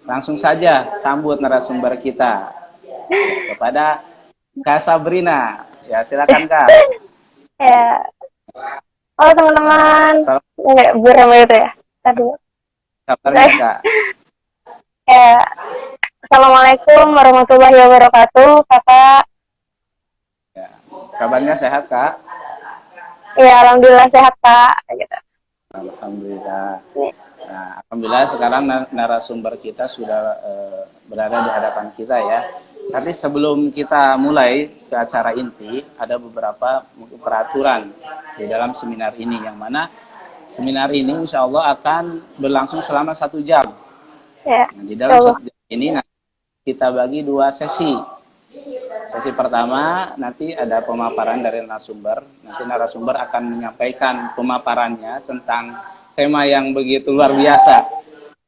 langsung saja sambut narasumber kita kepada Kak Sabrina. Ya, silakan Kak. Ya, halo teman-teman. Salam Enggak, buram itu ya. Tadi. kabarnya Kak. Ya, Assalamualaikum warahmatullahi wabarakatuh, Kakak. Ya. Kabarnya sehat Kak? Ya, alhamdulillah sehat, Kak. Gitu. Alhamdulillah. Nah, alhamdulillah sekarang narasumber kita sudah berada di hadapan kita ya. Tapi sebelum kita mulai ke acara inti, ada beberapa peraturan di dalam seminar ini, yang mana seminar ini insya Allah akan berlangsung selama 1 jam. Ya, Nah, di dalam 1 jam ini kita bagi 2 sesi. Sesi pertama nanti ada pemaparan dari narasumber. Nanti narasumber akan menyampaikan pemaparannya tentang tema yang begitu luar biasa,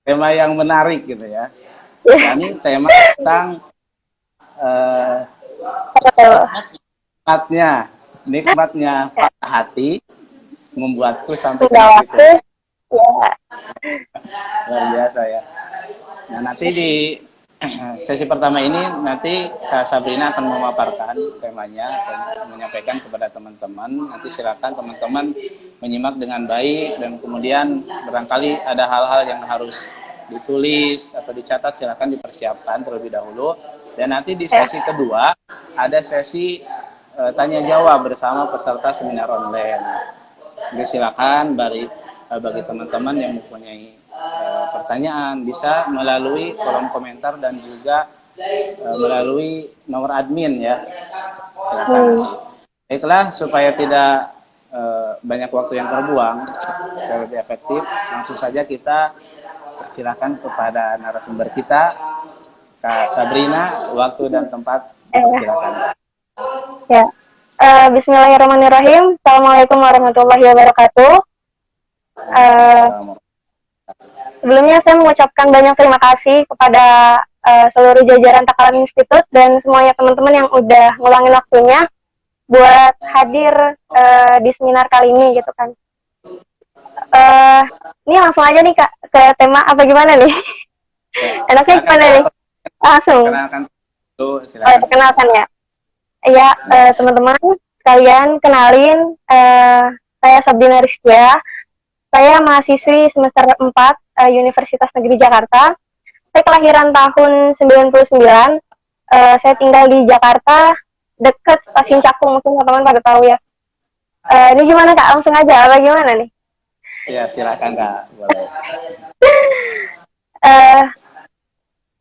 tema yang menarik gitu ya. Ini tema tentang nikmatnya patah hati membuatku sampai waktu. Ya. Luar biasa ya. Nah, nanti di sesi pertama ini nanti Kak Sabrina akan memaparkan temanya dan menyampaikan kepada teman-teman. Nanti silakan teman-teman menyimak dengan baik, dan kemudian barangkali ada hal-hal yang harus ditulis atau dicatat, silakan dipersiapkan terlebih dahulu. Dan nanti di sesi kedua ada sesi tanya jawab bersama peserta seminar online. Jadi silakan bagi teman-teman yang mempunyai pertanyaan bisa melalui kolom komentar dan juga melalui nomor admin ya. Silakan. Baiklah, supaya tidak banyak waktu yang terbuang, supaya lebih efektif, langsung saja kita persilakan kepada narasumber kita, Kak Sabrina. Waktu dan tempat silakan. Ya. Bismillahirrahmanirrahim. Assalamualaikum warahmatullahi wabarakatuh. Sebelumnya saya mengucapkan banyak terima kasih kepada seluruh jajaran Takalan Institute dan semuanya teman-teman yang udah ngulangin waktunya buat hadir di seminar kali ini gitu kan. Ini langsung aja nih Kak ke tema apa gimana nih? Enaknya gimana nih? Langsung. Perkenalkan ya. Ya, teman-teman sekalian, kenalin, saya Sabrina Rizkia. Saya mahasiswi semester 4 Universitas Negeri Jakarta. Saya kelahiran tahun 99. Saya tinggal di Jakarta, dekat Stasiun Cakung, mungkin teman-teman pada tahu ya. Ini gimana Kak? Langsung aja, apa gimana nih? Ya, silakan Kak. Boleh.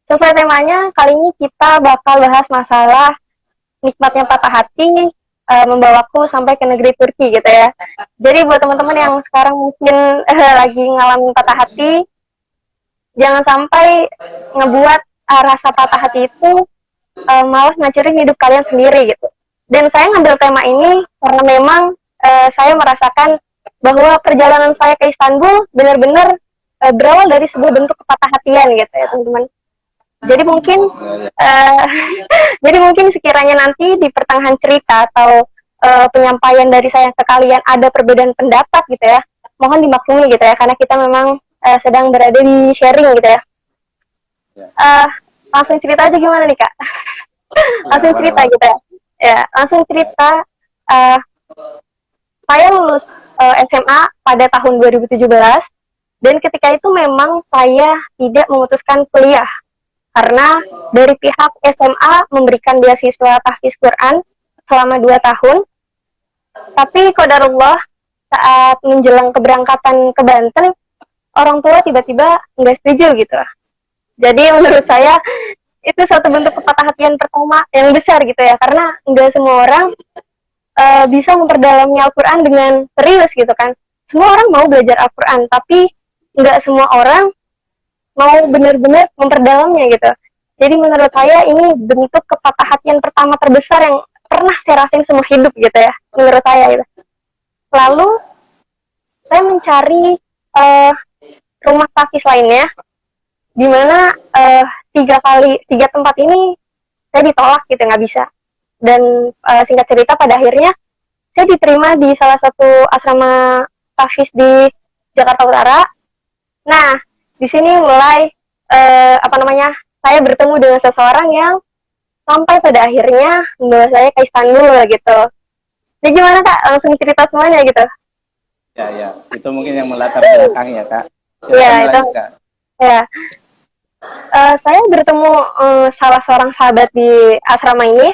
Sesuai temanya, kali ini kita bakal bahas masalah nikmatnya patah hati, membawaku sampai ke negeri Turki gitu ya. Jadi buat teman-teman yang sekarang mungkin lagi ngalamin patah hati, jangan sampai ngebuat rasa patah hati itu malah ngancurin hidup kalian sendiri gitu. Dan saya ngambil tema ini karena memang saya merasakan bahwa perjalanan saya ke Istanbul benar-benar berawal dari sebuah bentuk kepatah hatian gitu ya teman-teman. Jadi mungkin sekiranya nanti di pertengahan cerita atau penyampaian dari saya ke kalian ada perbedaan pendapat gitu ya, mohon dimaklumi gitu ya, karena kita memang sedang berada di sharing gitu ya. Langsung cerita aja gimana nih Kak? Langsung cerita gitu ya. Ya, langsung cerita. Saya lulus SMA pada tahun 2017 dan ketika itu memang saya tidak memutuskan kuliah karena dari pihak SMA memberikan beasiswa tahfiz Quran selama 2 tahun. Tapi qadarullah saat menjelang keberangkatan ke Banten, orang tua tiba-tiba nggak setuju gitu. Jadi menurut saya itu suatu bentuk kepatah hatian pertama yang besar gitu ya, karena nggak semua orang bisa memperdalami Al-Quran dengan serius gitu kan. Semua orang mau belajar Al-Quran, tapi nggak semua orang mau benar-benar memperdalamnya gitu. Jadi menurut saya ini bentuk kepatah hatian pertama terbesar yang pernah saya rasain seumur hidup gitu ya, menurut saya gitu. Lalu saya mencari rumah tahfiz lainnya, di mana 3 tempat ini saya ditolak gitu, nggak bisa. Dan singkat cerita pada akhirnya saya diterima di salah satu asrama tahfiz di Jakarta Utara. Nah, di sini mulai apa namanya, saya bertemu dengan seseorang yang sampai pada akhirnya membawa saya ke Istanbul gitu. Jadi gimana Kak? Langsung cerita semuanya gitu. Ya, ya. Itu mungkin yang melatar belakang ya, Kak. Iya Silakan itu. lanjut, Kak. Ya, saya bertemu salah seorang sahabat di asrama ini.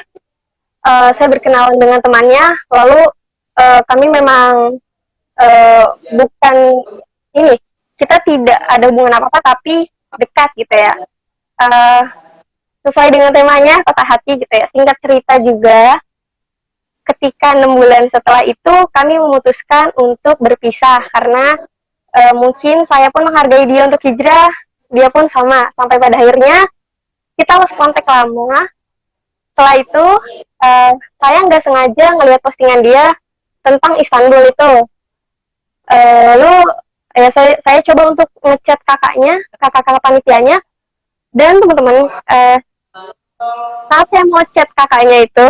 Saya berkenalan dengan temannya, lalu kami memang bukan ini, kita tidak ada hubungan apa-apa tapi dekat gitu ya. Eh, Sesuai dengan temanya patah hati gitu ya. Singkat cerita juga, ketika 6 bulan setelah itu kami memutuskan untuk berpisah karena mungkin saya pun menghargai dia untuk hijrah, dia pun sama, sampai pada akhirnya kita lost kontak lama. Setelah itu saya nggak sengaja ngelihat postingan dia tentang Istanbul itu. Lalu ya saya coba untuk ngechat kakaknya, kakak-kakak panitianya, dan teman-teman, saat saya mau chat kakaknya itu,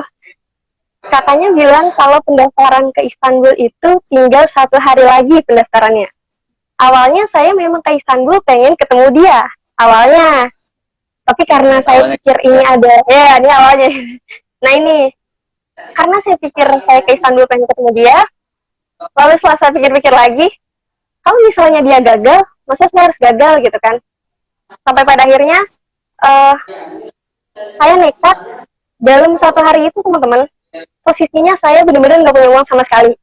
kakaknya bilang kalau pendaftaran ke Istanbul itu tinggal 1 hari lagi pendaftarannya. Awalnya saya memang ke Istanbul pengen ketemu dia, awalnya. Tapi karena saya pikir ini ada, ya ini awalnya. Nah ini, karena saya pikir saya ke Istanbul pengen ketemu dia, lalu setelah saya pikir-pikir lagi, kalau misalnya dia gagal, masa saya harus gagal gitu kan? Sampai pada akhirnya, uh, saya nekat dalam 1 hari itu teman-teman, posisinya saya benar-benar nggak punya uang sama sekali.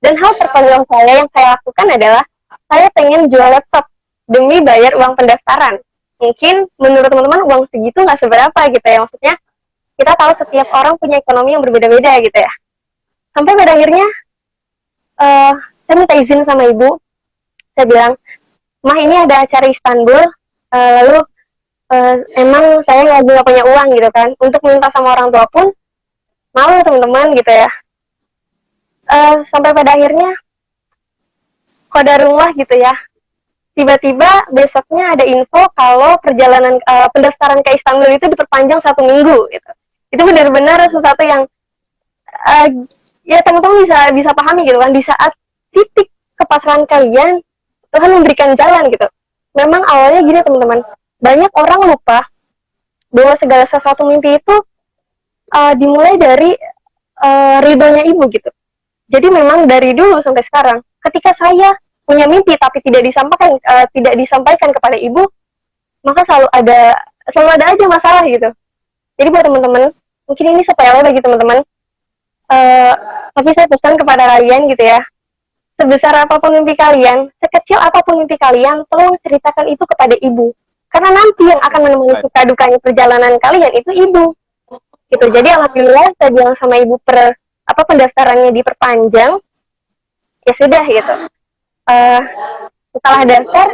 Dan hal terkonyol saya yang saya lakukan adalah saya pengen jual laptop demi bayar uang pendaftaran. Mungkin menurut teman-teman uang segitu nggak seberapa gitu ya, maksudnya kita tahu setiap orang punya ekonomi yang berbeda-beda gitu ya. Sampai pada akhirnya saya minta izin sama ibu, saya bilang, "Mah ini ada acara Istanbul, lalu emang saya nggak punya uang gitu kan, untuk minta sama orang tua pun malu teman-teman gitu ya." Sampai pada akhirnya qadarullah gitu ya, tiba-tiba besoknya ada info kalau perjalanan pendaftaran ke Istanbul itu diperpanjang 1 minggu gitu. Itu benar-benar sesuatu yang uh, ya teman-teman bisa pahami gitu kan, di saat titik kepasrahan kalian Tuhan memberikan jalan gitu. Memang awalnya gini teman-teman, banyak orang lupa bahwa segala sesuatu mimpi itu dimulai dari ridhonya ibu gitu. Jadi memang dari dulu sampai sekarang, ketika saya punya mimpi tapi tidak disampaikan kepada ibu, maka selalu ada aja masalah gitu. Jadi buat teman-teman, mungkin ini sepele bagi teman-teman, tapi saya pesan kepada kalian gitu ya, sebesar apapun mimpi kalian, sekecil apapun mimpi kalian, tolong ceritakan itu kepada ibu. Karena nanti yang akan menemani suka dukanya perjalanan kalian itu ibu. Gitu. Jadi alhamdulillah saya bilang sama ibu pendaftarannya diperpanjang, ya sudah gitu. Setelah daftar,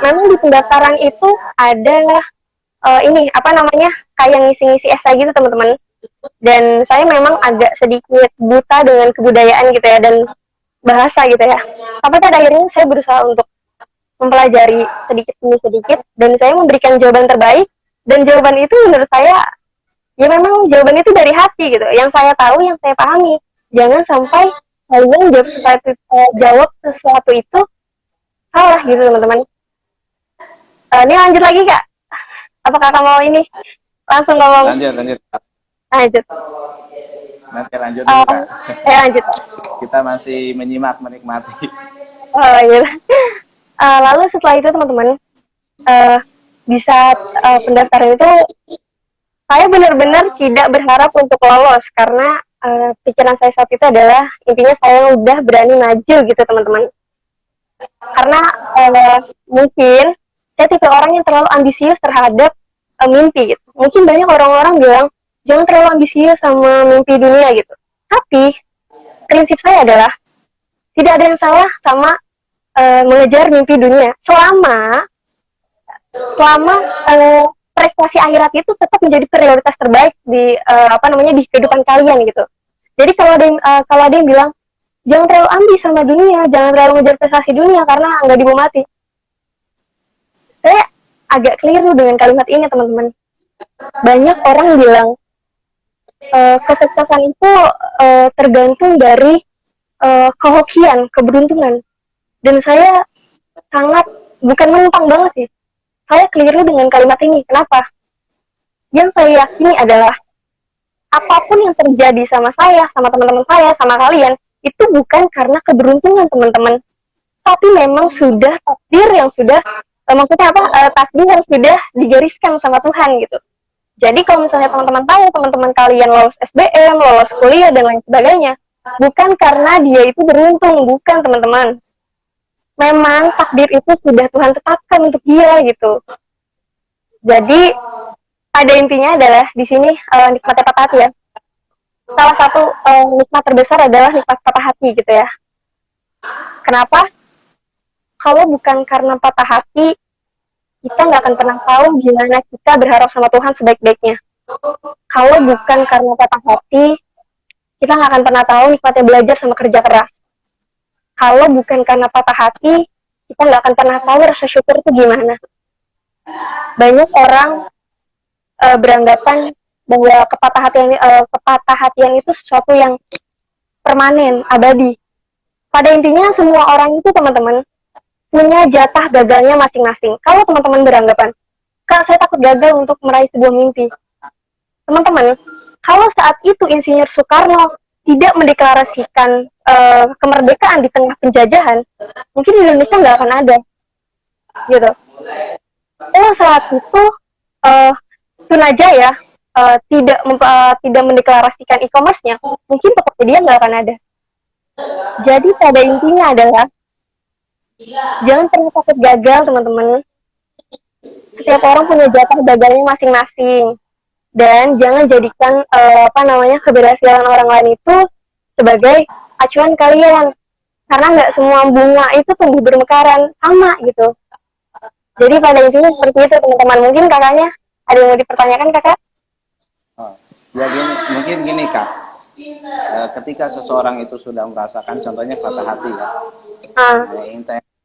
memang di pendaftaran itu ada kayak ngisi-ngisi esai gitu teman-teman. Dan saya memang agak sedikit buta dengan kebudayaan gitu ya, dan bahasa gitu ya. Tapi pada akhirnya saya berusaha untuk mempelajari sedikit demi sedikit, dan saya memberikan jawaban terbaik. Dan jawaban itu menurut saya, ya memang jawaban itu dari hati gitu. Yang saya tahu, yang saya pahami. Jangan sampai kalian jawab sesuatu itu salah gitu teman-teman. Ini lanjut lagi Kak. Apakah kamu mau ini langsung ngomong? Lanjut. Lanjut. Nanti lanjut dulu, Kak. Lanjut. Kita masih menyimak, menikmati. Oh iya. Lalu setelah itu teman-teman, di saat pendaftaran itu, saya benar-benar tidak berharap untuk lolos karena pikiran saya saat itu adalah intinya saya udah berani maju gitu teman-teman. Karena mungkin saya tipe orang yang terlalu ambisius terhadap mimpi gitu. Mungkin banyak orang-orang bilang jangan terlalu ambisius sama mimpi dunia gitu. Tapi prinsip saya adalah tidak ada yang salah sama mengejar mimpi dunia selama prestasi akhirat itu tetap menjadi prioritas terbaik di di kehidupan kalian gitu. Jadi kalau ada yang bilang jangan terlalu ambis sama dunia, jangan terlalu ngejar prestasi dunia karena nggak dibawa mati. Saya agak keliru dengan kalimat ini teman-teman. Banyak orang bilang kesuksesan itu tergantung dari kehokian, keberuntungan. Dan saya sangat bukan menentang banget sih. saya keliru dengan kalimat ini. Kenapa? Yang saya yakini adalah apapun yang terjadi sama saya, sama teman-teman saya, sama kalian, itu bukan karena keberuntungan teman-teman, tapi memang sudah takdir yang sudah maksudnya apa, takdir yang sudah digariskan sama Tuhan gitu. Jadi kalau misalnya teman-teman tahu teman-teman kalian lolos SBM, lolos kuliah dan lain sebagainya, bukan karena dia itu beruntung, bukan teman-teman. Memang takdir itu sudah Tuhan tetapkan untuk dia gitu. Jadi pada intinya adalah di sini nikmatnya patah hati ya. Salah satu nikmat terbesar adalah nikmat patah hati gitu ya. Kenapa? Kalau bukan karena patah hati, kita nggak akan pernah tahu gimana kita berharap sama Tuhan sebaik-baiknya. Kalau bukan karena patah hati, kita nggak akan pernah tahu nikmatnya belajar sama kerja keras. Kalau bukan karena patah hati, kita nggak akan pernah tahu rasa syukur itu gimana. Banyak orang beranggapan bahwa kepatah hatian itu sesuatu yang permanen, abadi. Pada intinya semua orang itu teman-teman punya jatah gagalnya masing-masing. Kalau teman-teman beranggapan, Kak, saya takut gagal untuk meraih sebuah mimpi. Teman-teman, kalau saat itu Insinyur Soekarno tidak mendeklarasikan kemerdekaan di tengah penjajahan, mungkin Indonesia nggak akan ada. Gitu. Kalau saat itu Sunajaya tidak mendeklarasikan e-commerce-nya, mungkin Tokopedia nggak akan ada. Jadi pada intinya adalah jangan pernah takut gagal, teman-teman. Setiap orang punya jatah gagalnya masing-masing. Dan jangan jadikan keberhasilan orang lain itu sebagai acuan kalian. Karena nggak semua bunga itu tumbuh bermekaran sama gitu. Jadi pada intinya seperti itu, teman-teman. Mungkin kakaknya ada yang mau dipertanyakan, kakak? Oh, ya mungkin gini, Kak. Ketika seseorang itu sudah merasakan contohnya patah hati ya.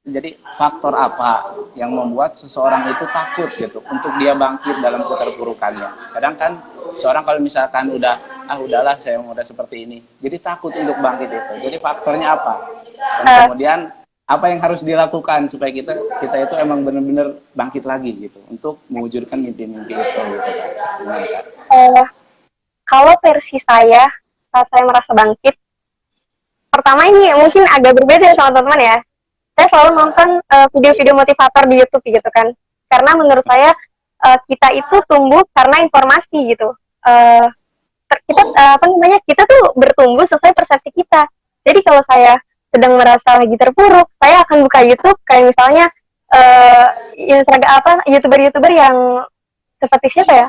Jadi faktor apa yang membuat seseorang itu takut gitu untuk dia bangkit dalam keterpurukannya? Kadang kan seorang kalau misalkan udahlah saya udah seperti ini, jadi takut untuk bangkit itu. Jadi faktornya apa? Dan kemudian apa yang harus dilakukan supaya kita itu emang benar-benar bangkit lagi gitu untuk mewujudkan mimpi-mimpi itu gitu. Gimana, Kak? Kalau versi saya saat saya merasa bangkit, pertama ini mungkin agak berbeda sama teman-teman ya. Saya selalu nonton video-video motivator di YouTube gitu kan, karena menurut saya kita itu tumbuh karena informasi gitu. Kita tuh bertumbuh sesuai persepsi kita. Jadi kalau saya sedang merasa lagi terpuruk, saya akan buka YouTube kayak misalnya YouTuber yang seperti siapa ya,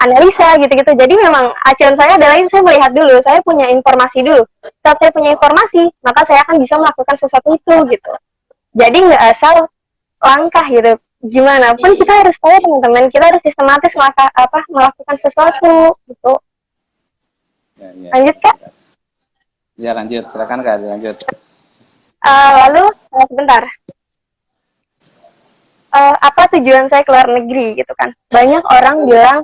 analisa gitu-gitu. Jadi memang acuan saya adalah saya melihat dulu, saya punya informasi dulu. Saat saya punya informasi, maka saya akan bisa melakukan sesuatu itu gitu. Jadi nggak asal langkah gitu. Gimana pun kita harus tahu, teman-teman, kita harus sistematis melakukan sesuatu gitu. Ya. Lanjut, Kak? Ya lanjut, silakan Kak, lanjut. Lalu sebentar. Apa tujuan saya keluar negeri gitu kan? Banyak orang bilang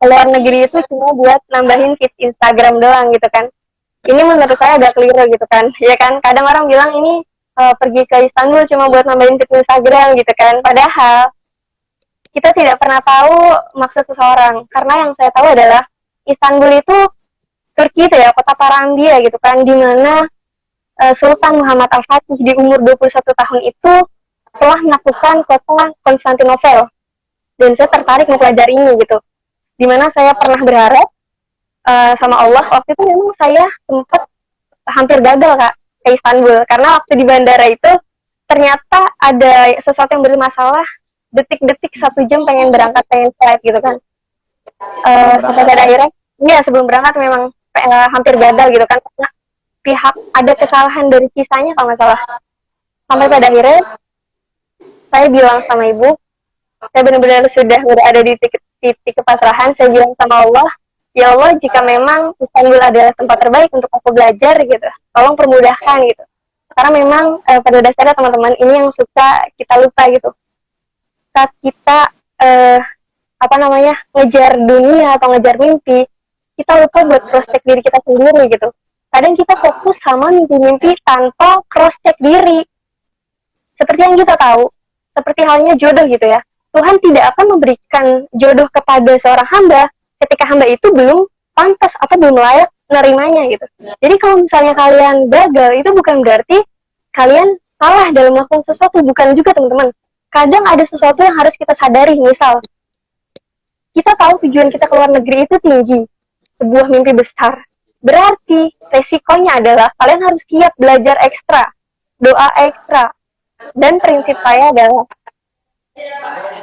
keluar negeri itu cuma buat nambahin feed Instagram doang gitu kan. Ini menurut saya agak keliru gitu kan. Ya kan, kadang orang bilang ini pergi ke Istanbul cuma buat nambahin feed Instagram gitu kan. Padahal kita tidak pernah tahu maksud seseorang. Karena yang saya tahu adalah Istanbul itu Turki itu ya, kota Parandia gitu kan, di mana Sultan Muhammad Al-Fatih di umur 21 tahun itu telah menaklukkan kota Konstantinopel. Dan saya tertarik mempelajari ini gitu. Dimana saya pernah berharap sama Allah, waktu itu memang saya sempat hampir gagal Kak ke Istanbul. Karena waktu di bandara itu ternyata ada sesuatu yang bermasalah, detik-detik 1 jam pengen berangkat, pengen flight gitu kan. Sampai pada akhirnya, iya sebelum berangkat memang hampir gagal gitu kan. Karena pihak ada kesalahan dari kisahnya kalau nggak salah. Sampai pada akhirnya saya bilang sama ibu, saya benar-benar sudah berada di titik kepasrahan. Saya bilang sama Allah, ya Allah, jika memang Istanbul adalah tempat terbaik untuk aku belajar gitu, tolong permudahkan gitu. Karena memang pada dasarnya teman-teman, ini yang suka kita lupa gitu. Saat kita ngejar dunia atau ngejar mimpi, kita lupa buat cross check diri kita sendiri gitu. Kadang kita fokus sama mimpi-mimpi tanpa cross check diri. Seperti yang kita tahu, seperti halnya jodoh gitu ya. Tuhan tidak akan memberikan jodoh kepada seorang hamba ketika hamba itu belum pantas atau belum layak menerimanya gitu. Jadi kalau misalnya kalian gagal, itu bukan berarti kalian salah dalam melakukan sesuatu, bukan juga teman-teman. Kadang ada sesuatu yang harus kita sadari, misal kita tahu tujuan kita ke luar negeri itu tinggi, sebuah mimpi besar. Berarti resikonya adalah kalian harus siap belajar ekstra, doa ekstra. Dan prinsip saya adalah,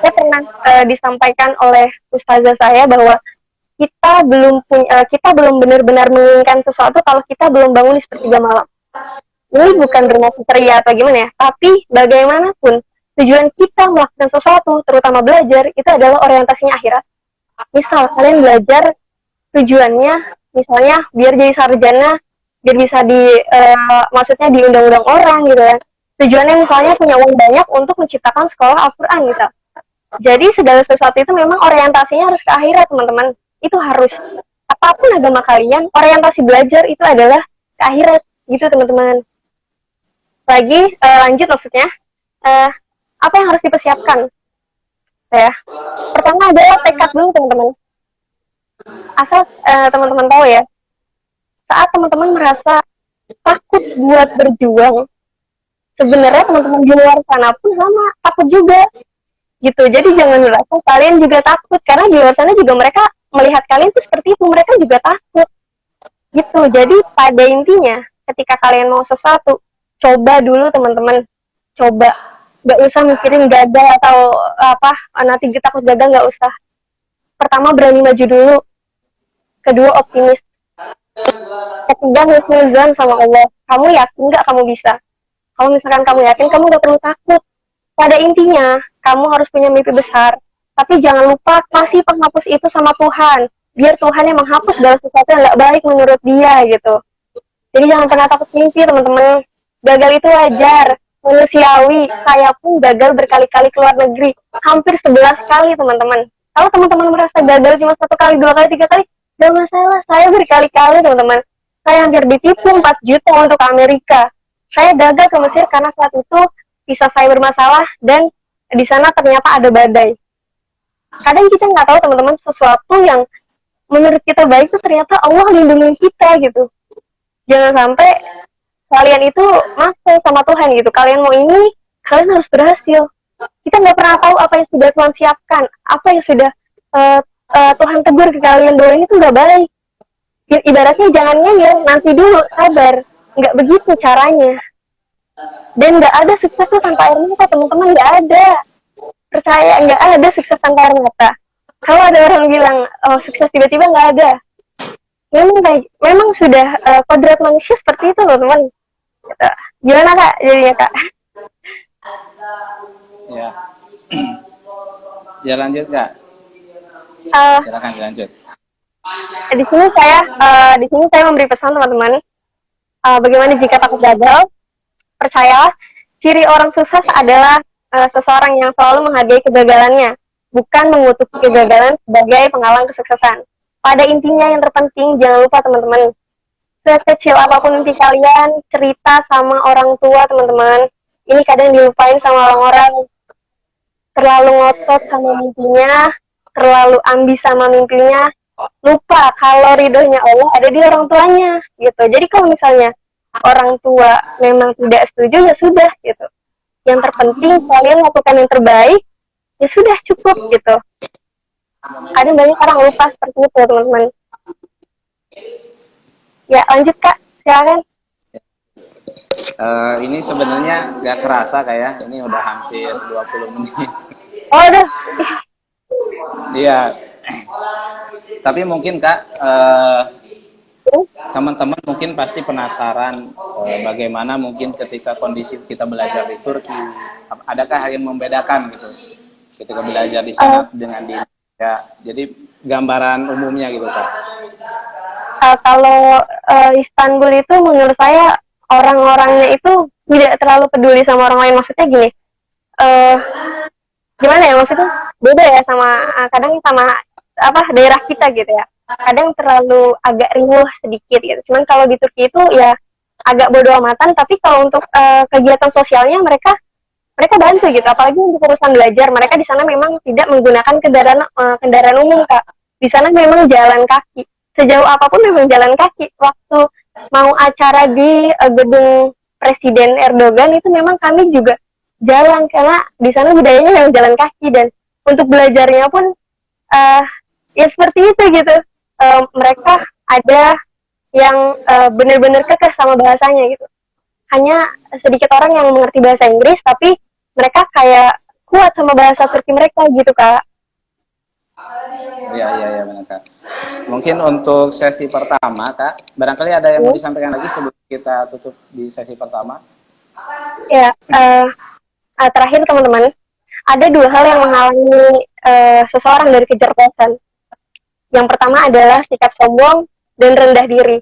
saya pernah disampaikan oleh ustazah saya bahwa kita belum benar-benar menginginkan sesuatu kalau kita belum bangun di sepertiga malam. Ini bukan bermaksud ceria atau gimana ya, tapi bagaimanapun tujuan kita melakukan sesuatu, terutama belajar, itu adalah orientasinya akhirat. Misal kalian belajar tujuannya misalnya biar jadi sarjana, biar bisa maksudnya diundang-undang orang gitu ya. Tujuannya misalnya punya uang banyak untuk menciptakan sekolah Al-Quran misal. Jadi segala sesuatu itu memang orientasinya harus ke akhirat teman-teman. Itu harus. Apapun agama kalian, orientasi belajar itu adalah ke akhirat gitu teman-teman. Lagi lanjut maksudnya, apa yang harus dipersiapkan? Ya, pertama adalah tekad dulu teman-teman. Asal teman-teman tahu ya, saat teman-teman merasa takut buat berjuang, sebenarnya teman-teman di luar sana pun sama takut juga gitu. Jadi jangan merasa kalian juga takut, karena di luar sana juga mereka melihat kalian tuh seperti itu, mereka juga takut gitu. Jadi pada intinya ketika kalian mau sesuatu, coba dulu teman-teman, coba, nggak usah mikirin gagal atau apa nanti takut gagal, nggak usah. Pertama berani maju dulu, kedua optimis, ketiga husnuzan sama Allah. Kamu yakin nggak kamu bisa? Kalau misalkan kamu yakin, kamu nggak perlu takut. Pada intinya, kamu harus punya mimpi besar. Tapi jangan lupa kasih penghapus itu sama Tuhan. Biar Tuhan yang menghapus segala sesuatu yang nggak baik menurut dia gitu. Jadi jangan pernah takut mimpi teman-teman. Gagal itu wajar, manusiawi. Saya pun gagal berkali-kali ke luar negeri. Hampir 11 kali teman-teman. Kalau teman-teman merasa gagal cuma 1 kali, 2 kali, 3 kali, gak masalah. Saya berkali-kali teman-teman. Saya hampir ditipu 4 juta untuk Amerika. Saya gagal ke Mesir karena saat itu visa saya bermasalah dan di sana ternyata ada badai. Kadang kita nggak tahu teman-teman, sesuatu yang menurut kita baik itu ternyata Allah lindungi kita gitu. Jangan sampai kalian itu masuk sama Tuhan gitu. Kalian mau ini, kalian harus berhasil. Kita nggak pernah tahu apa yang sudah Tuhan siapkan, apa yang sudah Tuhan tegur ke kalian bahwa ini tuh nggak baik. Ibaratnya jangan ngeyel, nanti dulu, sabar. Nggak begitu caranya. Dan nggak ada sukses tuh tanpa air mata teman-teman, nggak ada. Percaya, nggak ada sukses tanpa air mata. Kalau ada orang bilang sukses tiba-tiba, nggak ada. Memang sudah kodrat manusia seperti itu loh teman. Gimana kak jadinya kak? Ya, ya lanjut kak. Silakan dilanjut. Di sini saya memberi pesan teman-teman. Bagaimana jika takut gagal? Percayalah, ciri orang sukses adalah seseorang yang selalu menghargai kegagalannya, bukan mengutuk kegagalan sebagai penghalang kesuksesan. Pada intinya yang terpenting, jangan lupa teman-teman, sekecil apapun mimpi kalian, cerita sama orang tua teman-teman. Ini kadang dilupain sama orang-orang. Terlalu ngotot sama mimpinya, terlalu ambis sama mimpinya, lupa kalau ridhonya Allah ada di orang tuanya gitu. Jadi kalau misalnya orang tua memang tidak setuju, ya sudah gitu. Yang terpenting kalian lakukan yang terbaik, ya sudah cukup gitu. Ada banyak orang lupa seperti itu teman-teman. Ya lanjut kak, silakan. Ini sebenarnya nggak kerasa kayak ini udah hampir 20 menit. Oh udah. Iya. Tapi mungkin kak, teman-teman mungkin pasti penasaran bagaimana mungkin ketika kondisi kita belajar di Turki, adakah yang membedakan gitu ketika belajar di sana dengan di Indonesia? Jadi gambaran umumnya gitu kak. Kalau Istanbul itu menurut saya orang-orangnya itu tidak terlalu peduli sama orang lain. Maksudnya gini, gimana ya, maksudnya beda ya sama kadang sama apa daerah kita gitu ya. Kadang terlalu agak riuh sedikit gitu. Cuman kalau di Turki itu ya agak bodo amatan. Tapi kalau untuk kegiatan sosialnya mereka mereka bantu gitu. Apalagi untuk urusan belajar, mereka di sana memang tidak menggunakan kendaraan umum, Kak. Di sana memang jalan kaki. Sejauh apapun memang jalan kaki. Waktu mau acara di gedung Presiden Erdogan itu memang kami juga jalan, karena di sana budayanya yang jalan kaki. Dan untuk belajarnya pun ya seperti itu gitu. Mereka ada yang benar-benar kekeh sama bahasanya gitu. Hanya sedikit orang yang mengerti bahasa Inggris, tapi mereka kayak kuat sama bahasa Turki mereka gitu, Kak. Iya benar Kak. Mungkin untuk sesi pertama Kak, barangkali ada yang mau disampaikan lagi sebelum kita tutup di sesi pertama? Ya, terakhir teman-teman, ada dua hal yang menghalangi seseorang dari kecerdasan. Yang pertama adalah sikap sombong dan rendah diri.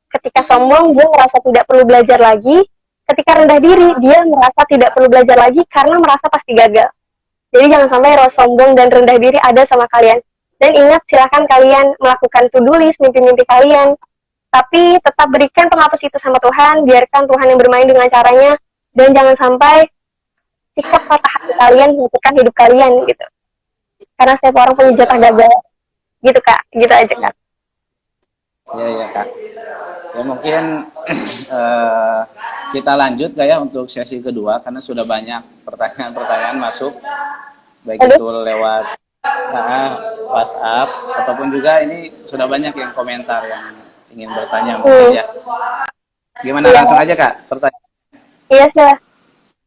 Ketika sombong, dia merasa tidak perlu belajar lagi. Ketika rendah diri, dia merasa tidak perlu belajar lagi karena merasa pasti gagal. Jadi jangan sampai rasa sombong dan rendah diri ada sama kalian. Dan ingat, silahkan kalian melakukan to-do list, mimpi-mimpi kalian. Tapi tetap berikan penghapus itu sama Tuhan, biarkan Tuhan yang bermain dengan caranya. Dan jangan sampai sikap patah hati kalian menentukan hidup kalian gitu. Karena setiap orang punya jatah gagal. Gitu Kak, gitu aja Kak. Iya Kak. Ya mungkin kita lanjut Kak ya untuk sesi kedua, karena sudah banyak pertanyaan-pertanyaan masuk, baik itu lewat WhatsApp ataupun juga ini sudah banyak yang komentar yang ingin bertanya mungkin ya. Gimana langsung aja Kak pertanyaan? Iya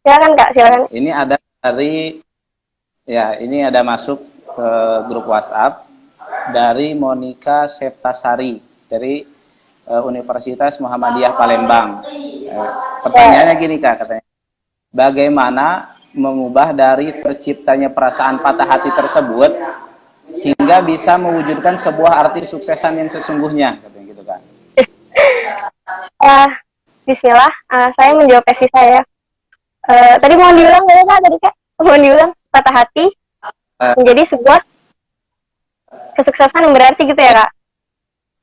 silakan Kak, silakan. Ini ada ini ada masuk ke grup WhatsApp dari Monica Septasari dari Universitas Muhammadiyah Palembang. Pertanyaannya gini Kak, katanya, bagaimana mengubah dari terciptanya perasaan patah hati tersebut hingga bisa mewujudkan sebuah arti suksesan yang sesungguhnya, katanya gitu Kak. Bismillah, saya menjawab versi saya. Tadi mohon diulang ya Kak, mohon diulang. Patah hati menjadi sebuah kesuksesan yang berarti gitu ya Kak?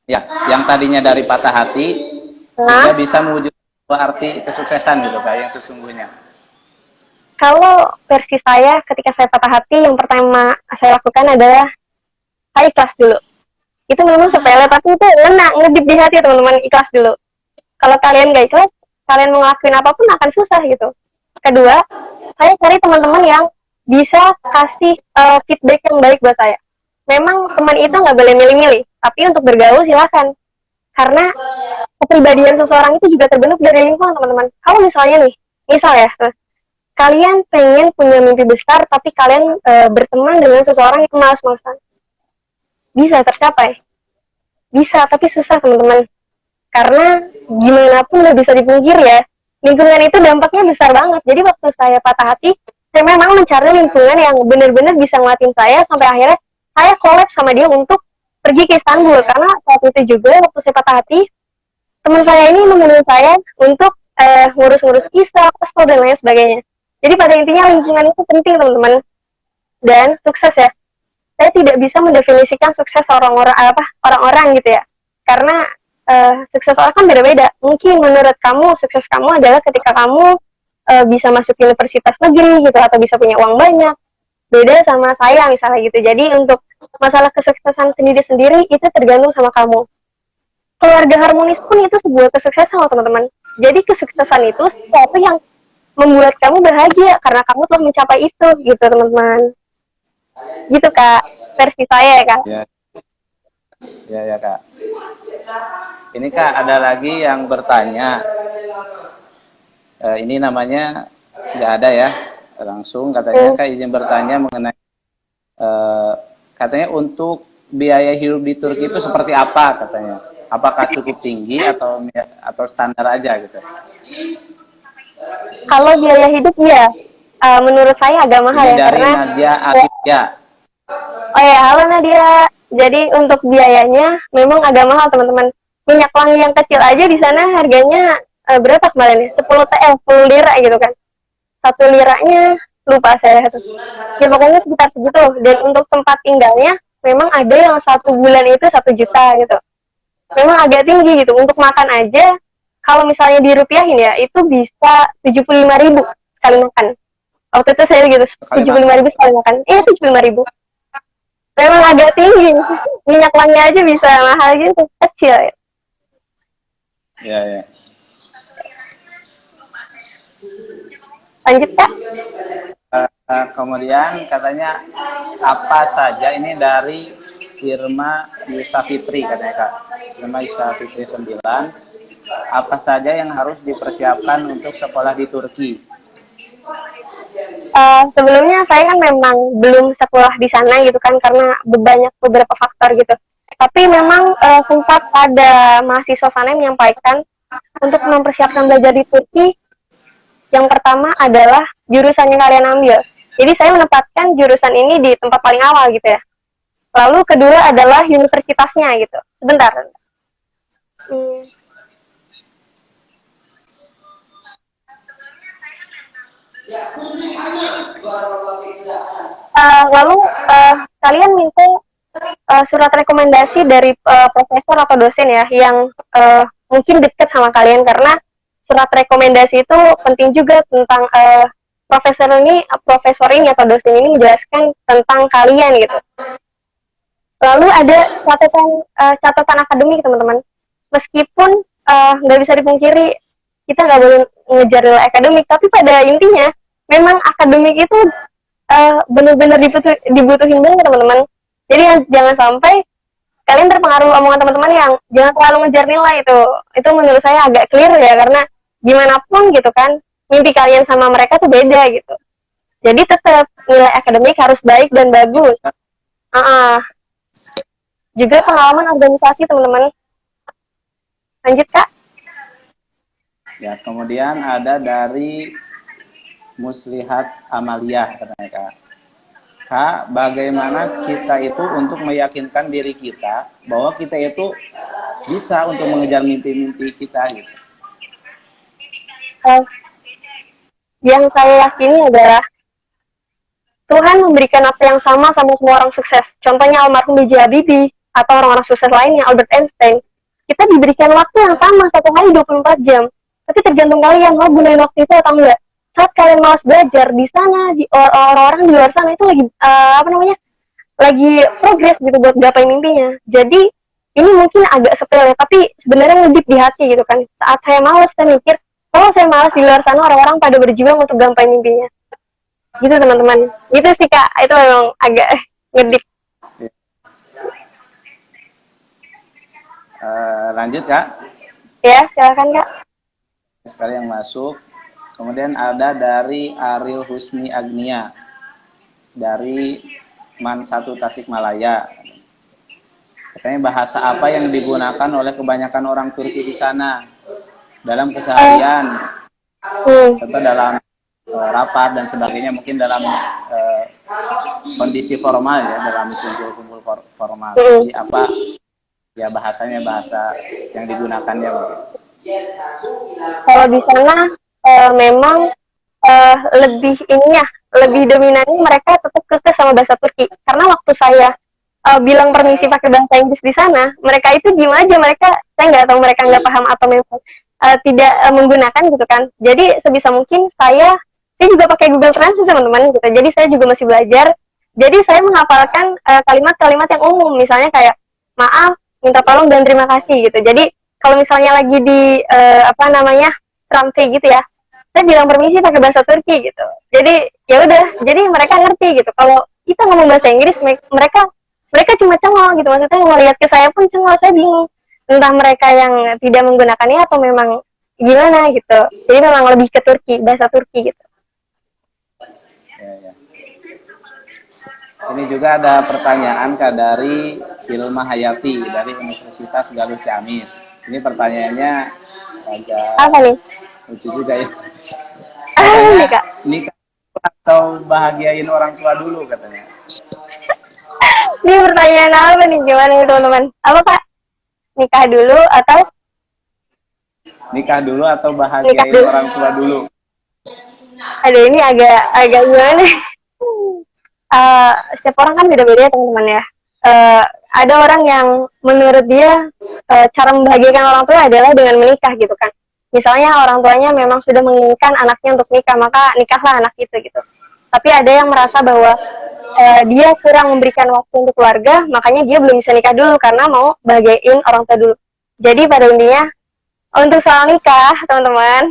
Ya, yang tadinya dari patah hati hingga bisa mewujudkan sebuah arti kesuksesan gitu Kak, yang sesungguhnya. Kalau versi saya, ketika saya patah hati, yang pertama saya lakukan adalah saya ikhlas dulu. Itu memang sepele, tapi itu ngedip di hati teman-teman, ikhlas dulu. Kalau kalian gak ikhlas, kalian mau ngelakuin apapun akan susah gitu. Kedua, saya cari teman-teman yang bisa kasih feedback yang baik buat saya. Memang teman itu nggak boleh milih-milih, tapi untuk bergaul silakan. Karena kepribadian seseorang itu juga terbentuk dari lingkungan teman-teman. Kalau misalnya nih, kalian pengen punya mimpi besar, tapi kalian berteman dengan seseorang yang malas-malasan. Bisa tercapai. Bisa, tapi susah teman-teman. Karena gimana pun nggak bisa dipungkir ya, lingkungan itu dampaknya besar banget. Jadi waktu saya patah hati, saya memang mencari lingkungan yang benar-benar bisa nguatin saya, sampai akhirnya saya collab sama dia untuk pergi ke Istanbul. Karena saat itu juga waktu saya patah hati, teman saya ini menemui saya untuk ngurus-ngurus visa, paspor dan lain sebagainya. Jadi pada intinya lingkungan itu penting teman-teman. Dan sukses ya, saya tidak bisa mendefinisikan sukses orang-orang gitu ya. Karena sukses orang kan beda-beda. Mungkin menurut kamu sukses kamu adalah ketika kamu bisa masuk universitas negeri gitu, atau bisa punya uang banyak. Beda sama saya misalnya gitu. Jadi untuk masalah kesuksesan sendiri-sendiri itu tergantung sama kamu. Keluarga harmonis pun itu sebuah kesuksesan loh teman-teman. Jadi kesuksesan itu sesuatu yang membuat kamu bahagia karena kamu telah mencapai itu gitu teman-teman. Gitu Kak, versi saya ya Kak. Ya Kak. Ini Kak ada lagi yang bertanya. Ini namanya nggak ada ya. Langsung katanya Kak izin bertanya mengenai katanya untuk biaya hidup di Turki itu seperti apa katanya, apakah cukup tinggi atau standar aja gitu? Kalau biaya hidup ya menurut saya agak mahal ya, dari karena Nadia Aditya. Oh ya, halo Nadia. Jadi untuk biayanya memang agak mahal teman-teman. Minyak wangi yang kecil aja di sana harganya berapa kemarin ya? 10 lira gitu kan. 1 liranya lupa saya tuh. Ya pokoknya sekitar segitu. Dan untuk tempat tinggalnya memang ada yang 1 bulan itu 1 juta gitu. Memang agak tinggi gitu. Untuk makan aja kalau misalnya dirupiahin ya itu bisa 75.000 sekali makan. Waktu itu saya gitu, Sekali 75.000 sekali makan. Iya, 75.000. Memang agak tinggi. Minyak wangi aja bisa mahal gitu, kecil ya. Ya, ya. Lanjut Kak. Kemudian katanya apa saja ini dari Irma Yusa Fitri katanya Kak. Irma Yusa Fitri 9. Apa saja yang harus dipersiapkan untuk sekolah di Turki? Sebelumnya saya kan memang belum sekolah di sana gitu kan karena banyak beberapa faktor gitu. Tapi memang sempat ada mahasiswa sana yang menyampaikan untuk mempersiapkan belajar di Turki, yang pertama adalah jurusan yang kalian ambil. Jadi saya menempatkan jurusan ini di tempat paling awal gitu ya. Lalu kedua adalah universitasnya gitu. Sebentar. Lalu kalian minta surat rekomendasi dari profesor atau dosen ya yang mungkin dekat sama kalian, karena surat rekomendasi itu penting juga tentang profesor ini atau dosen ini menjelaskan tentang kalian gitu. Lalu ada catatan akademik teman-teman. Meskipun nggak bisa dipungkiri kita nggak boleh ngejar nilai akademik, tapi pada intinya memang akademik itu benar-benar dibutuhin banget teman-teman. Jadi jangan sampai kalian terpengaruh omongan teman-teman yang jangan terlalu ngejar nilai itu. Itu menurut saya agak clear ya, karena gimana pun gitu kan mimpi kalian sama mereka tuh beda gitu. Jadi tetap nilai akademik harus baik dan bagus. Juga pengalaman organisasi teman-teman. Lanjut Kak. Ya, kemudian ada dari Muslihat Amalia katanya Kak. Kak, bagaimana kita itu untuk meyakinkan diri kita bahwa kita itu bisa untuk mengejar mimpi-mimpi kita gitu. Yang saya yakini adalah Tuhan memberikan apa yang sama semua orang sukses. Contohnya almarhum B.J. Habibie atau orang-orang sukses lainnya, Albert Einstein. Kita diberikan waktu yang sama, 1 hari 24 jam. Tapi tergantung kalian mau gunain waktu itu atau enggak. Saat kalian malas belajar di sana, orang-orang di luar sana itu lagi lagi progres gitu buat gapai mimpinya. Jadi ini mungkin agak sepele, tapi sebenarnya ngedip di hati gitu kan. Saat saya malas, saya mikir, kalau saya malas di luar sana orang-orang pada berjuang untuk gapai mimpinya. Gitu teman-teman. Gitu sih Kak, itu memang agak ngedip. Lanjut Kak. Ya, silakan Kak. Sekali yang masuk. Kemudian ada dari Ariel Husni Agnia dari Man 1 Tasikmalaya. Katanya bahasa apa yang digunakan oleh kebanyakan orang Turki di sana dalam keseharian, contoh dalam rapat dan sebagainya, mungkin dalam kondisi formal ya, dalam kumpul-kumpul formal. Jadi apa ya bahasanya, bahasa yang digunakannya? Kalau di sana memang lebih dominannya mereka tetap kekeh sama bahasa Turki. Karena waktu saya bilang permisi pakai bahasa Inggris di sana, mereka itu diem aja. Saya nggak tahu mereka nggak paham atau memang tidak menggunakan gitu kan. Jadi sebisa mungkin saya juga pakai Google Translate teman-teman gitu. Jadi saya juga masih belajar. Jadi saya menghafalkan kalimat-kalimat yang umum, misalnya kayak maaf, minta tolong, dan terima kasih gitu. Jadi kalau misalnya lagi di trampi gitu ya, saya bilang permisi pakai bahasa Turki gitu. Jadi ya udah, jadi mereka ngerti gitu. Kalau kita ngomong bahasa Inggris, mereka cuma cengol gitu. Maksudnya ngelihat ke saya pun cengol, saya bingung. Entah mereka yang tidak menggunakannya atau memang gimana gitu. Jadi memang lebih ke Turki, bahasa Turki gitu. Ya. Ini juga ada pertanyaan Kak dari Hilma Hayati dari Universitas Galuh Ciamis. Ini pertanyaannya agak apa nih? lucu juga ya. Nikah atau bahagiain orang tua dulu katanya. Ini pertanyaan apa nih? Gimana nih teman-teman? Apa Kak? Nikah dulu atau bahagiain orang tua dulu? Aduh, ini agak gimana? Setiap orang kan beda-beda teman-teman ya. Ada orang yang menurut dia cara membahagiakan orang tua adalah dengan menikah gitu kan. Misalnya orang tuanya memang sudah menginginkan anaknya untuk nikah, maka nikahlah anak itu gitu. Tapi ada yang merasa bahwa dia kurang memberikan waktu untuk keluarga, makanya dia belum bisa nikah dulu karena mau bahagiain orang tua dulu. Jadi pada intinya untuk soal nikah, teman-teman,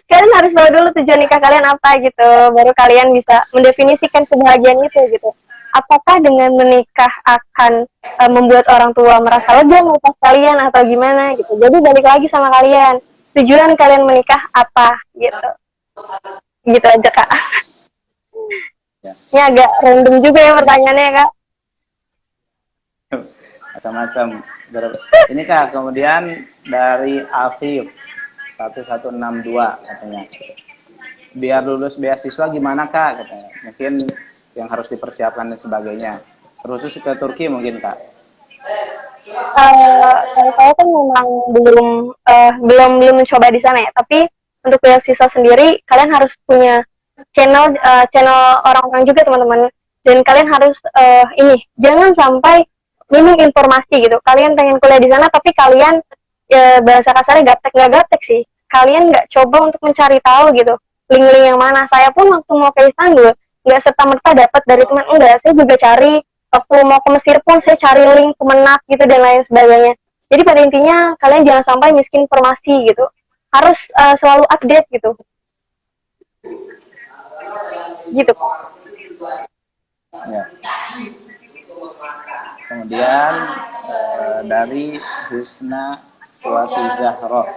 kalian harus tahu dulu tujuan nikah kalian apa gitu, baru kalian bisa mendefinisikan kebahagiaan itu gitu. Apakah dengan menikah akan membuat orang tua merasa lega melepas kalian atau gimana gitu. Jadi balik lagi sama kalian, tujuan kalian menikah apa gitu. Gitu aja Kak. Ya. Ini agak random juga ya pertanyaannya Kak. Macam-macam. Ini Kak, kemudian dari Afif 1162 katanya. Biar lulus beasiswa gimana Kak katanya. Mungkin yang harus dipersiapkan dan sebagainya. Terus ke Turki mungkin Kak. Kalau saya kan memang belum mencoba di sana ya. Tapi untuk beasiswa sendiri kalian harus punya channel orang-orang juga teman-teman. Dan kalian harus jangan sampai minim informasi gitu. Kalian pengen kuliah di sana tapi kalian bahasa kasarnya nggak gaptek sih. Kalian nggak coba untuk mencari tahu gitu link-link yang mana. Saya pun waktu mau ke Istanbul nggak serta-merta dapat dari teman, enggak. Saya juga cari waktu mau ke Mesir pun saya cari link Kemenak gitu dan lain sebagainya. Jadi pada intinya kalian jangan sampai miskin informasi gitu. Harus selalu update gitu. Gitu. Ya. Kemudian dari Husna Suwati Zahroh,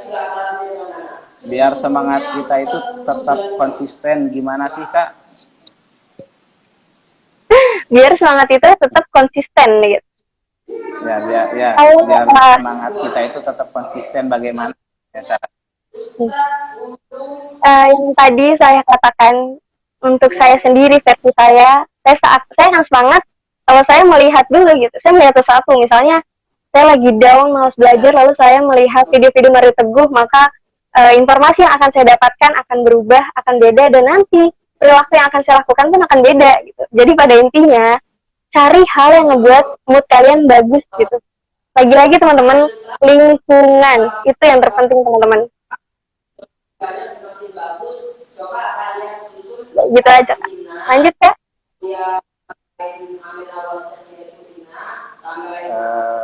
biar semangat kita itu tetap konsisten gimana sih Kak? Biar semangat itu tetap konsisten gitu. Biar semangat kita itu tetap konsisten bagaimana ya, yang tadi saya katakan untuk saya sendiri versi saya akan semangat kalau saya melihat dulu gitu. Saya melihat sesuatu, misalnya saya lagi down, malas belajar, lalu saya melihat video-video Mario Teguh, maka informasi yang akan saya dapatkan akan berubah, akan beda, dan nanti perilaku yang akan saya lakukan pun akan beda gitu. Jadi pada intinya cari hal yang ngebuat mood kalian bagus gitu. Lagi-lagi teman-teman, lingkungan itu yang terpenting teman-teman. Gitu aja. Lanjut Kak.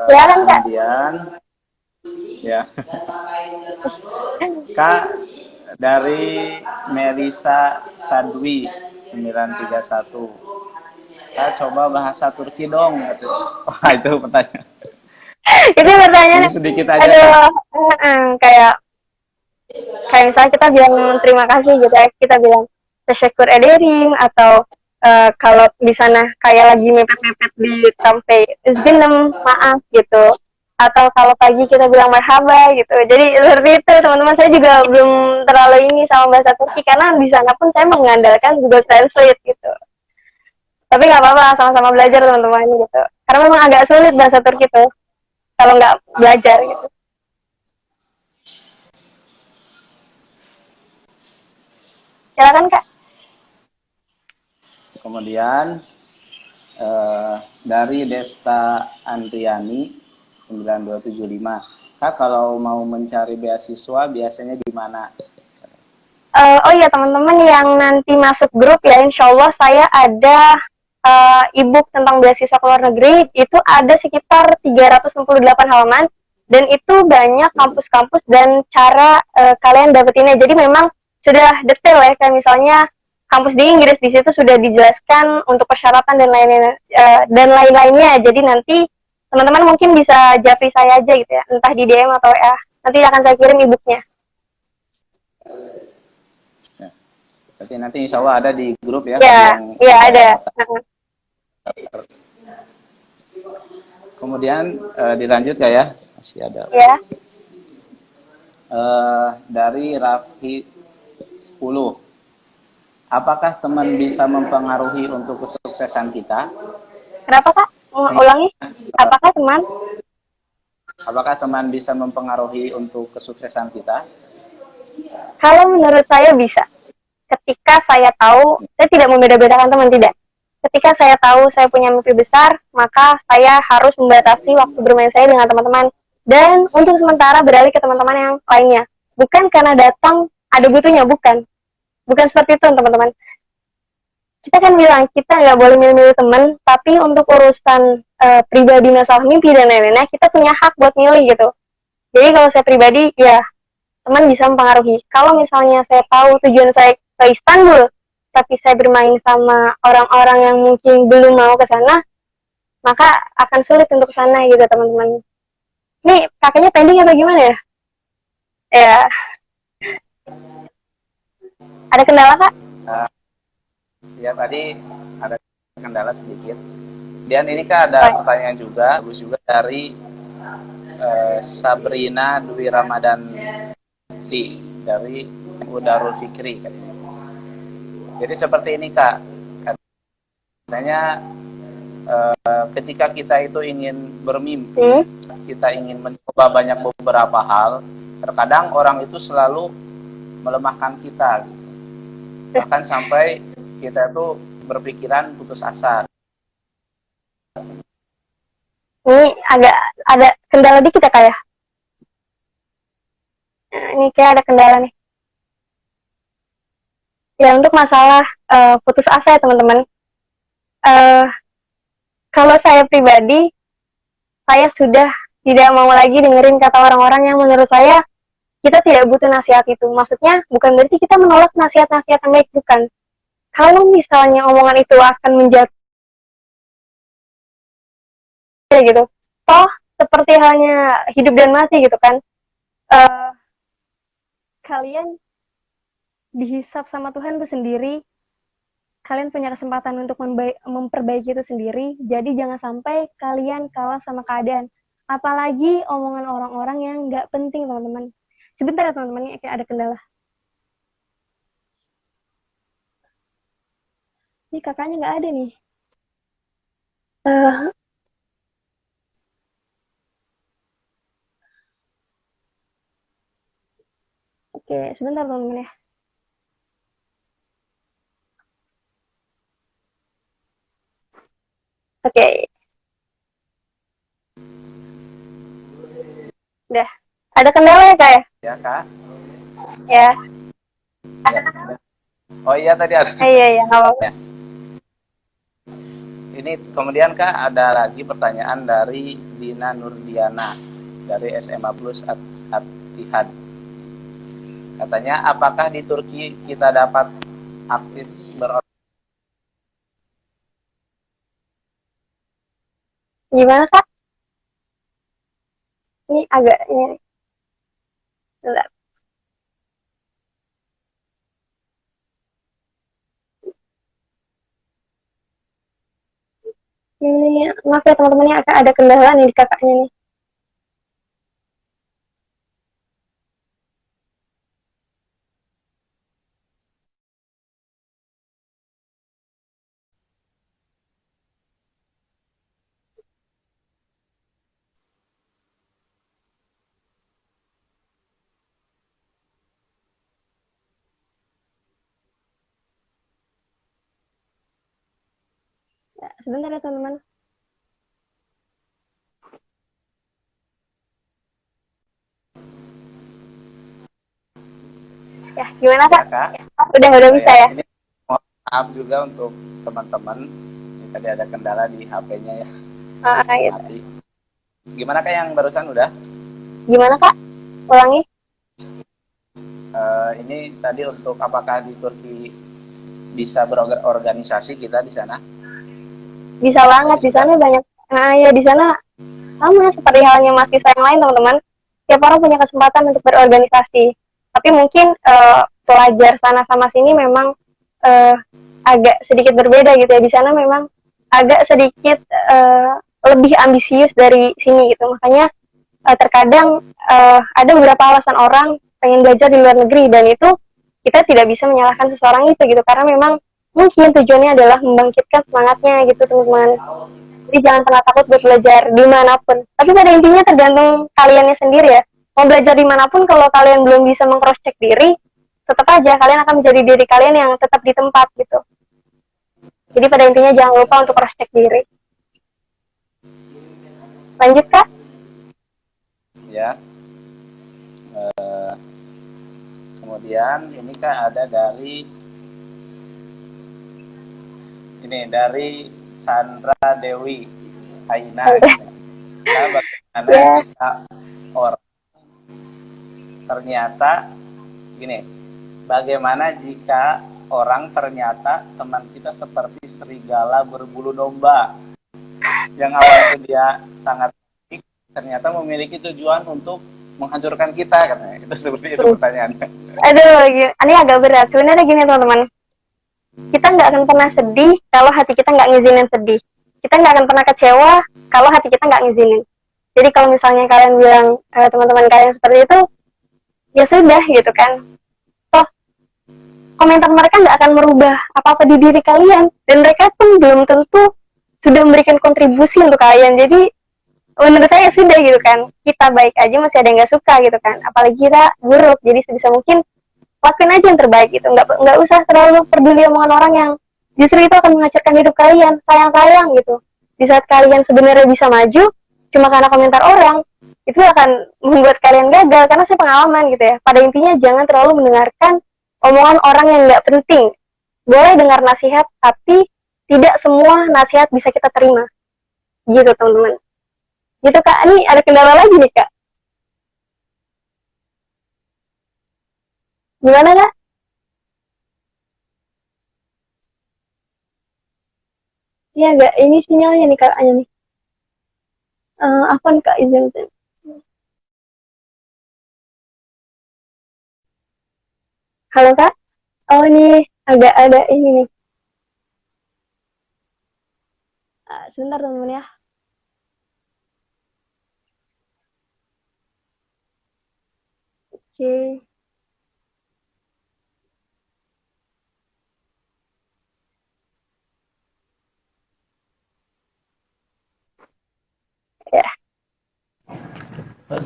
Ya kan Kak? Kemudian ya Kak, dari Melisa Sadwi 931, Kak coba bahasa Turki dong gitu. Wah itu pertanyaan. Itu pertanyaan sedikit aja. Aduh, kayak misalnya kita bilang terima kasih gitu ya, kita bilang teşekkür ederim, atau kalau di sana kayak lagi mepet-mepet di sampai üzgünüm, maaf gitu. Atau kalau pagi kita bilang merhaba gitu. Jadi seperti itu teman-teman. Saya juga belum terlalu ini sama bahasa Turki karena di sana pun saya mengandalkan Google Translate gitu. Tapi nggak apa-apa, sama-sama belajar teman-teman gitu. Karena memang agak sulit bahasa Turki tuh kalau nggak belajar gitu. Silakan Kak. Kemudian dari Desta Andriani 9275, Kak kalau mau mencari beasiswa biasanya di mana? Oh iya teman-teman yang nanti masuk grup ya, insya Allah saya ada e-book tentang beasiswa ke luar negeri. Itu ada sekitar 368 halaman dan itu banyak kampus-kampus dan cara kalian dapetinnya. Jadi memang sudah detail ya, kayak misalnya kampus di Inggris, di situ sudah dijelaskan untuk persyaratan dan lain-lainnya. Jadi nanti teman-teman mungkin bisa japri saya aja gitu ya, entah di DM atau WA. Nanti akan saya kirim e-booknya. Ya. Berarti nanti insya Allah ada di grup ya? Iya ada. Kemudian dilanjut Kak ya? Masih ada. Ya. Dari Raffi 10. Apakah teman bisa mempengaruhi untuk kesuksesan kita? Kenapa Kak? Ulangi. Apakah teman bisa mempengaruhi untuk kesuksesan kita? Kalau menurut saya bisa. Ketika saya tahu, saya tidak membeda-bedakan teman, tidak. Ketika saya tahu saya punya mimpi besar, maka saya harus membatasi waktu bermain saya dengan teman-teman. Dan untuk sementara beralih ke teman-teman yang lainnya. Bukan karena datang ada butuhnya, bukan. Bukan seperti itu teman-teman. kita kan bilang kita nggak boleh milih-milih teman, tapi untuk urusan pribadi masalah mimpi dan lain-lainnya kita punya hak buat milih gitu. Jadi kalau saya pribadi ya teman bisa mempengaruhi. Kalau misalnya saya tahu tujuan saya ke Istanbul, tapi saya bermain sama orang-orang yang mungkin belum mau ke sana, maka akan sulit untuk ke sana gitu teman-teman. Ini kakaknya pending atau gimana ya? Ya, ada kendala kak? Ya tadi ada kendala sedikit. Dan ini Kak ada pertanyaan juga, bagus juga dari Sabrina Dwi Ramadan dari Udarul Fikri katanya. Jadi seperti ini Kak, katanya ketika kita itu ingin bermimpi, kita ingin mencoba banyak beberapa hal, terkadang orang itu selalu melemahkan kita, gitu. Bahkan sampai kita itu berpikiran putus asa. Ini agak ada kendala dikit ya kak ya? Ini kayak ada kendala nih. Ya untuk masalah putus asa ya teman-teman. Kalau saya pribadi, saya sudah tidak mau lagi dengerin kata orang-orang yang menurut saya kita tidak butuh nasihat itu. Maksudnya bukan berarti kita menolak nasihat-nasihat yang baik, bukan. Kalau misalnya omongan itu akan menjatuhkan gitu, toh seperti halnya hidup dan mati gitu kan. Kalian dihisap sama Tuhan itu sendiri, kalian punya kesempatan untuk memperbaiki itu sendiri, jadi jangan sampai kalian kalah sama keadaan. Apalagi omongan orang-orang yang nggak penting teman-teman. Sebentar ya teman-teman, kayak ada kendala. Ini kakaknya nggak ada nih. Oke, sebentar teman-teman ya. Oke. Udah. Ada kendala ya kak ya? Ya Kak. Ya. Oh iya tadi ada. Iya, nggak apa-apa. Ya. Ini kemudian Kak ada lagi pertanyaan dari Dina Nurdiana dari SMA Plus At-Tihad. Katanya apakah di Turki kita dapat aktif Gimana kak? Ini agak ini. Bentar. Ini maaf ya teman-teman, agak ada kendala nih di kakaknya nih. Ya, sebentar ya teman-teman. Ya, gimana kak? ya Kak? Udah bisa ya? Ini maaf juga untuk teman-teman. Ini tadi ada kendala di HP-nya ya. Gitu. Mati. Gimana Kak yang barusan udah? Gimana kak? Ulangi. Ini tadi untuk apakah di Turki bisa berorganisasi kita di sana? Bisa banget, di sana banyak. Nah ya di sana sama seperti halnya mahasiswa yang lain teman-teman. Tiap orang punya kesempatan untuk berorganisasi. Tapi mungkin pelajar sana sama sini memang agak sedikit berbeda gitu ya. Di sana memang agak sedikit lebih ambisius dari sini gitu. Makanya terkadang ada beberapa alasan orang pengen belajar di luar negeri, dan itu kita tidak bisa menyalahkan seseorang itu gitu, karena memang mungkin tujuannya adalah membangkitkan semangatnya gitu teman-teman. Jadi jangan pernah takut buat belajar dimanapun, tapi pada intinya tergantung kaliannya sendiri ya. Mau belajar dimanapun, kalau kalian belum bisa meng-cross check diri, tetap aja kalian akan menjadi diri kalian yang tetap di tempat gitu. Jadi pada intinya jangan lupa untuk cross check diri. Lanjut kak. Ya. Kemudian ini Kak ada dari ini dari Sandra Dewi Aina. Nah, bagaimana kita orang ternyata gini, bagaimana jika orang ternyata teman kita seperti serigala berbulu domba yang awalnya dia sangat baik, ternyata memiliki tujuan untuk menghancurkan kita, katanya. Itu seperti itu pertanyaannya. Aduh, ini agak berat. Sebenarnya gini teman-teman, kita nggak akan pernah sedih kalau hati kita nggak ngizinin sedih. Kita nggak akan pernah kecewa kalau hati kita nggak ngizinin. Jadi kalau misalnya kalian bilang teman-teman kalian seperti itu, ya sudah gitu kan. Toh komentar mereka nggak akan merubah apa-apa di diri kalian, dan mereka pun belum tentu sudah memberikan kontribusi untuk kalian. Jadi menurut saya sudah gitu kan, kita baik aja masih ada yang nggak suka gitu kan, apalagi kita buruk. Jadi sebisa mungkin lakuin aja yang terbaik gitu, nggak usah terlalu peduli omongan orang yang justru itu akan menghancurkan hidup kalian. Sayang gitu, di saat kalian sebenarnya bisa maju, cuma karena komentar orang itu akan membuat kalian gagal. Karena saya pengalaman gitu ya, pada intinya jangan terlalu mendengarkan omongan orang yang nggak penting. Boleh dengar nasihat, tapi tidak semua nasihat bisa kita terima gitu teman-teman. Gitu Kak, ini ada kendala lagi nih Kak. Gimana Kak? Iya enggak, ini sinyalnya nih Kak, nih. Apa nih Kak, izin. Halo Kak? Oh ini agak ada ini nih. Sebentar teman-teman ya. Oke. Ya.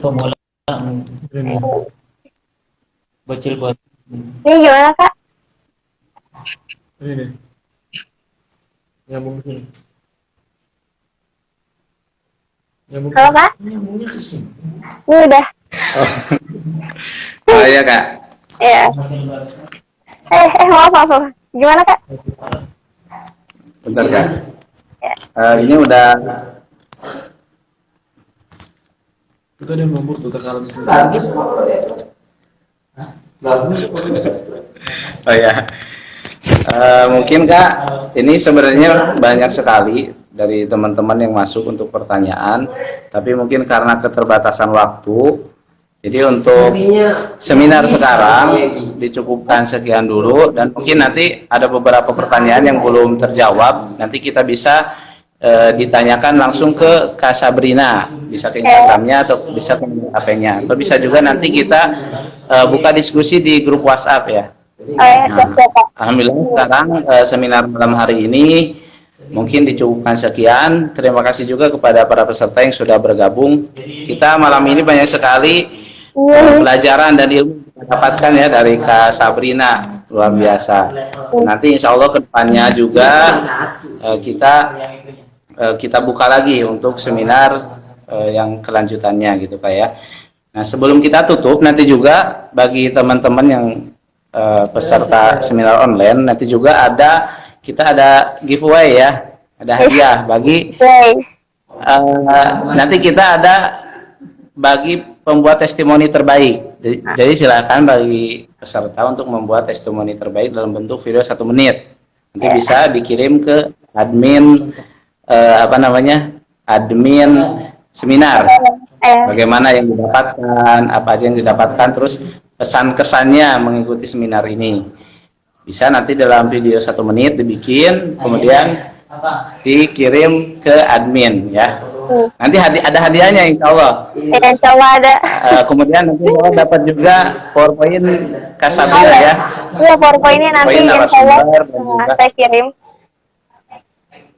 Pemula bocil buat Ini gimana Kak? ini nyambung sini. Halo Kak? Nyambungnya ke sini. Ini udah. Oh iya Kak. Ya. Maaf. Gimana Kak? Bentar Kak. Ini udah. Itu ada yang nombor tuh tekanan di sini. Bagus. Bagus. Oh ya. Mungkin Kak, ini sebenarnya banyak sekali dari teman-teman yang masuk untuk pertanyaan, tapi mungkin karena keterbatasan waktu, jadi untuk seminar sekarang dicukupkan sekian dulu, dan mungkin nanti ada beberapa pertanyaan yang belum terjawab, nanti kita bisa ditanyakan langsung ke Kak Sabrina, bisa ke Instagramnya atau bisa ke HP-nya, atau bisa juga nanti kita buka diskusi di grup WhatsApp ya. Nah, alhamdulillah sekarang seminar malam hari ini mungkin dicukupkan sekian. Terima kasih juga kepada para peserta yang sudah bergabung. Kita malam ini banyak sekali pelajaran dan ilmu yang kita dapatkan ya dari Kak Sabrina, luar biasa. Nanti insya Allah kedepannya juga kita buka lagi untuk seminar yang kelanjutannya gitu Pak ya. Nah sebelum kita tutup, nanti juga bagi teman-teman yang peserta seminar online, nanti juga kita ada giveaway ya, ada hadiah bagi nanti kita ada bagi pembuat testimoni terbaik. Jadi silakan bagi peserta untuk membuat testimoni terbaik dalam bentuk video 1 menit. Nanti bisa dikirim ke admin admin seminar. Bagaimana yang didapatkan, apa aja yang didapatkan, terus pesan kesannya mengikuti seminar ini. Bisa nanti dalam video 1 menit dibikin, kemudian dikirim ke admin ya. Nanti ada hadiahnya insya Allah. Insya Allah ada. Kemudian nanti Allah dapat juga PowerPoint Kak Sabrina ya. Iya, PowerPoint-nya nanti insya Allah saya kirim.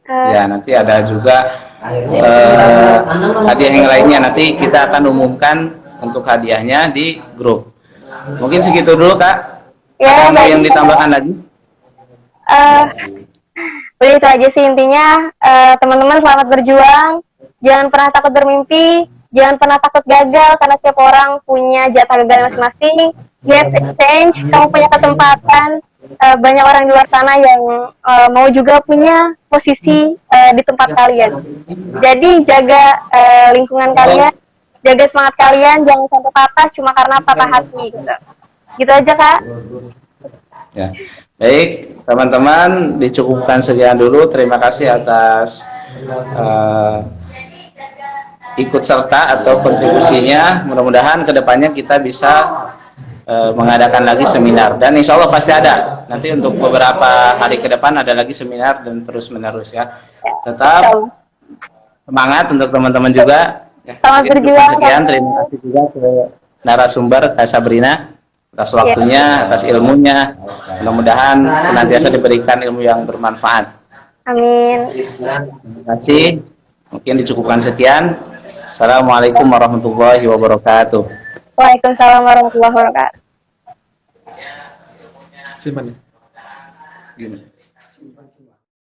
Ya nanti ada juga hadiah yang lainnya, nanti kita akan umumkan untuk hadiahnya di grup. Mungkin segitu dulu Kak. Ya, ada yang ditambahkan lagi? Begitu aja sih intinya. Teman-teman selamat berjuang, jangan pernah takut bermimpi, jangan pernah takut gagal, karena setiap orang punya jatah gagal masing-masing. Get exchange, kamu punya kesempatan banyak orang di luar sana yang mau juga punya posisi di tempat kalian. Jadi jaga lingkungan kalian, jaga semangat kalian, jangan sampai patah cuma karena patah hati gitu. Gitu aja Kak. Ya. Baik, teman-teman, dicukupkan sekian dulu. Terima kasih atas ikut serta atau kontribusinya. Mudah-mudahan kedepannya kita bisa mengadakan lagi seminar, dan insya Allah pasti ada. Nanti untuk beberapa hari ke depan ada lagi seminar dan terus menerus ya. Tetap semangat untuk teman-teman juga. Ya, Selamat berjuang. Sekian, terima kasih juga ke narasumber Kak Sabrina atas waktunya, atas ilmunya. Mudah-mudahan senantiasa diberikan ilmu yang bermanfaat. Amin. Terima kasih. Mungkin dicukupkan sekian. Assalamualaikum warahmatullahi wabarakatuh. Waalaikumsalam warahmatullahi wabarakatuh. Simpan ya. Gini.